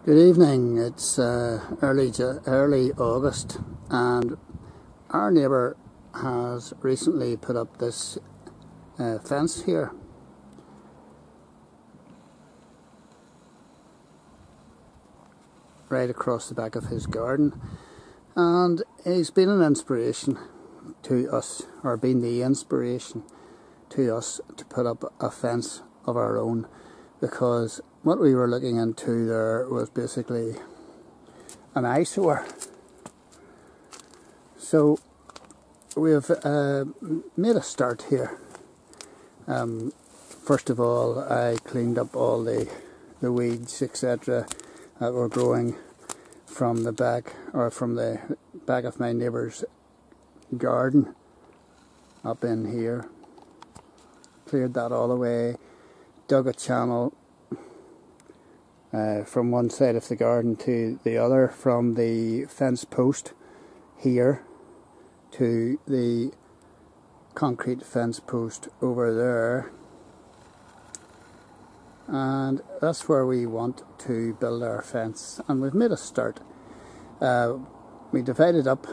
Good evening. It's early August, and our neighbour has recently put up this fence here. Right across the back of his garden, and he's been an inspiration to us, or been the inspiration to us to put up a fence of our own, because what we were looking into there was basically an eyesore. So we've made a start here. First of all, I cleaned up all the weeds, etc., that were growing from the back, or from the back of my neighbour's garden up in here. Cleared that all away, dug a channel from one side of the garden to the other, from the fence post here to the concrete fence post over there, and that's where we want to build our fence. And we've made a start. We divided up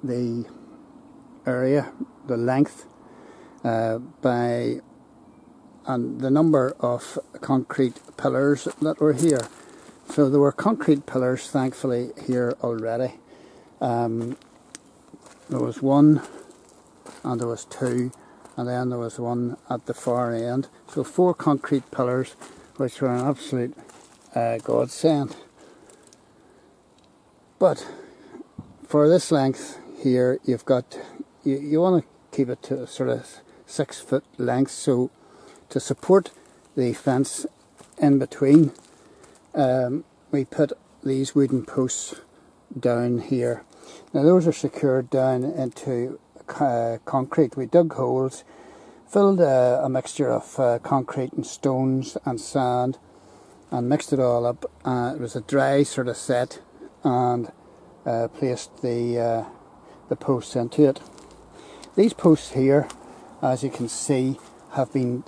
the area, the length, by and the number of concrete pillars that were here. So there were concrete pillars, thankfully, here already. There was one, and there was two, and then there was one at the far end. So 4 concrete pillars, which were an absolute godsend. But for this length here, you've got, you want to keep it to a sort of 6 foot length. So to support the fence in between, we put these wooden posts down here. Now those are secured down into concrete. We dug holes, filled a mixture of concrete and stones and sand, and mixed it all up. It was a dry sort of set, and placed the posts into it. These posts here, as you can see, have been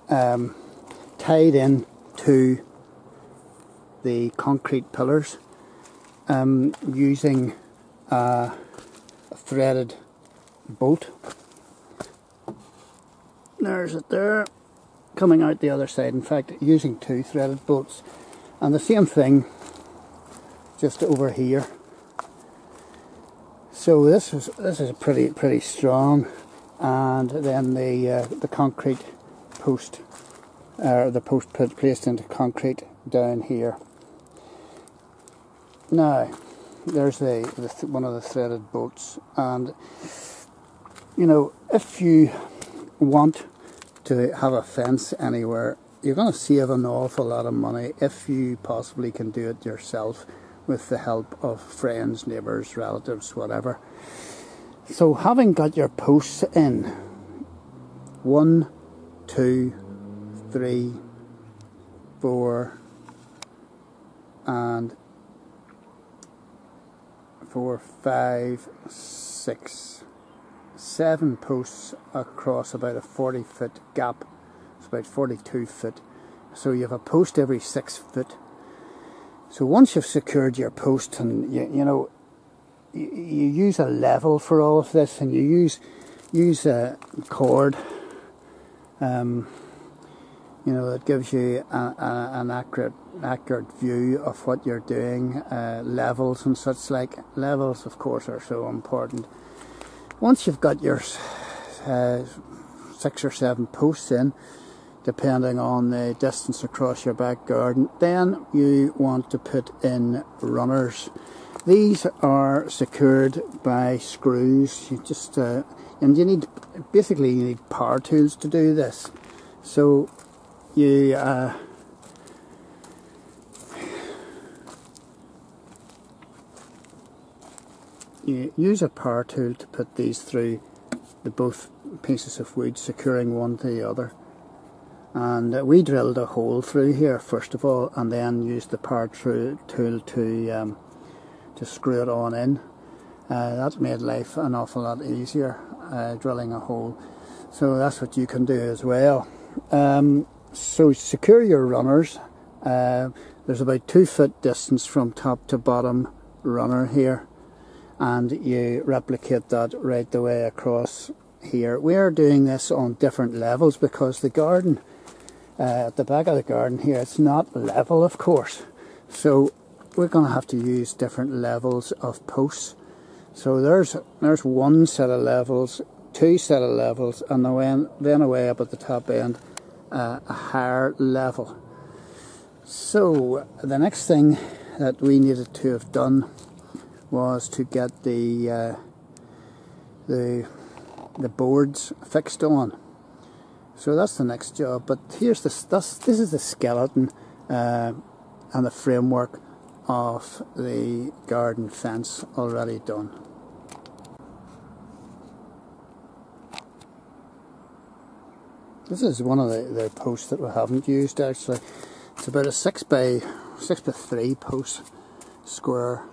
tied in to the concrete pillars using a threaded bolt. There's it there, coming out the other side. In fact, using 2 threaded bolts, and the same thing just over here. So this is pretty strong. And then the concrete post, the post placed into concrete down here. Now, there's one of the threaded bolts, and you know, if you want to have a fence anywhere, you're going to save an awful lot of money if you possibly can do it yourself with the help of friends, neighbours, relatives, whatever. So having got your posts in, 1, 2, 3, 4, and 4, 5, 6, 7 posts across about a 40-foot gap. It's about 42 foot. So you have a post every 6 foot. So once you've secured your post, and you know, you use a level for all of this, and you use a cord, you know, that gives you an accurate view of what you're doing. Levels and such like. Levels, of course, are so important. Once you've got your 6 or 7 posts in, depending on the distance across your back garden, then you want to put in runners. These are secured by screws. You just and you need power tools to do this. So you you use a power tool to put these through both pieces of wood, securing one to the other. And we drilled a hole through here first of all, and then used the power tool to screw it on in. That made life an awful lot easier, drilling a hole. So that's what you can do as well. So secure your runners There's about 2 foot distance from top to bottom runner here, and you replicate that right the way across here. We are doing this on different levels because the garden, at the back of the garden here, it's not level, of course, so we're going to have to use different levels of posts. So there's one set of levels, 2 set of levels, and then away up at the top end a higher level. So the next thing that we needed to have done was to get the boards fixed on. So that's the next job. But here's this is the skeleton and the framework of the garden fence already done. This is one of the posts that we haven't used actually. It's about a 6 by 3 post square,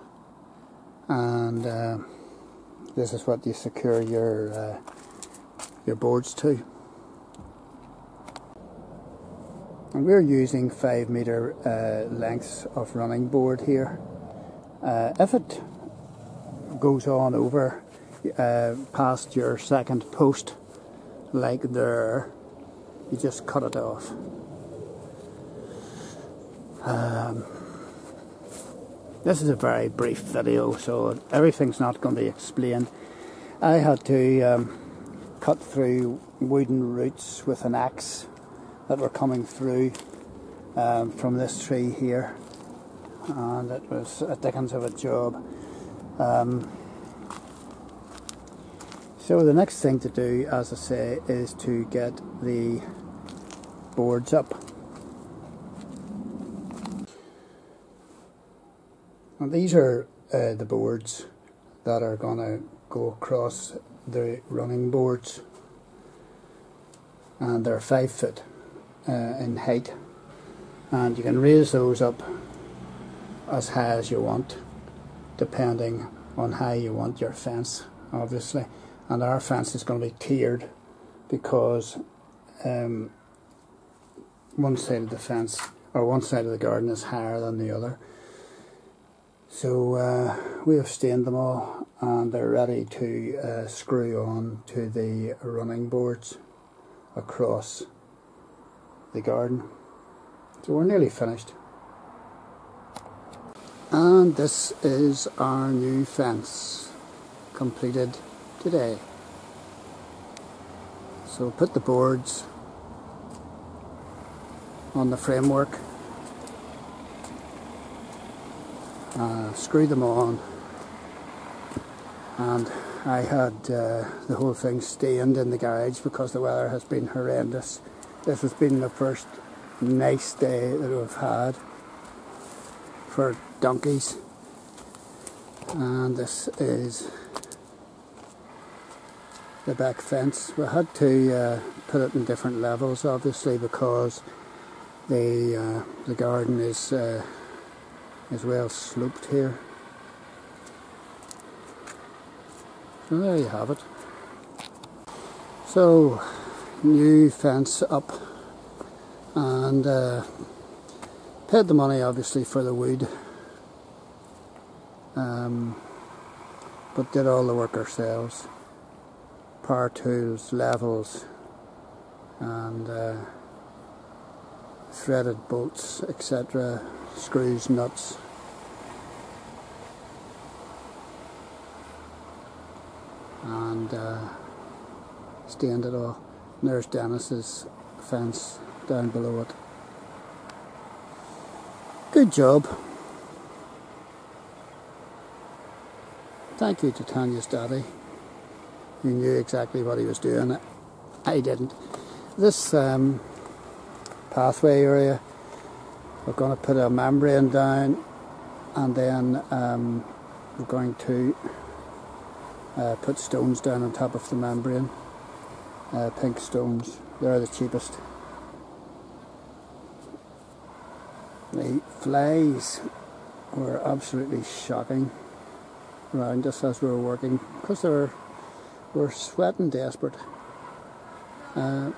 and this is what you secure your boards to. And we're using 5 metre lengths of running board here. If it goes on over past your second post, like there, you just cut it off. This is a very brief video, so everything's not going to be explained. I had to cut through wooden roots with an axe that were coming through from this tree here, and it was a dickens of a job. So the next thing to do, as I say, is to get the boards up. And these are the boards that are going to go across the running boards, and they're 5 foot in height, and you can raise those up as high as you want, depending on how you want your fence, obviously. And our fence is going to be tiered because one side of the fence, or one side of the garden, is higher than the other. So we have stained them all, and they're ready to screw on to the running boards across the garden. So we're nearly finished. And this is our new fence, completed today. So put the boards on the framework, screw them on, and I had the whole thing stained in the garage because the weather has been horrendous. This has been the first nice day that we've had for donkeys, and this is the back fence. We had to put it in different levels, obviously, because the garden is well sloped here. So there you have it. So new fence up, and paid the money obviously for the wood, but did all the work ourselves. Power tools, levels, and threaded bolts, etc., screws, nuts. And stained it all. And there's Dennis's fence down below it. Good job. Thank you to Tanya's daddy. He knew exactly what he was doing. I didn't. This pathway area, we're going to put a membrane down, and then we're going to put stones down on top of the membrane. Pink stones, they're the cheapest. The flies were absolutely shocking around us as we were working, because we're sweating desperate. And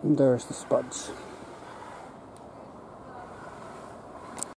there's the spuds.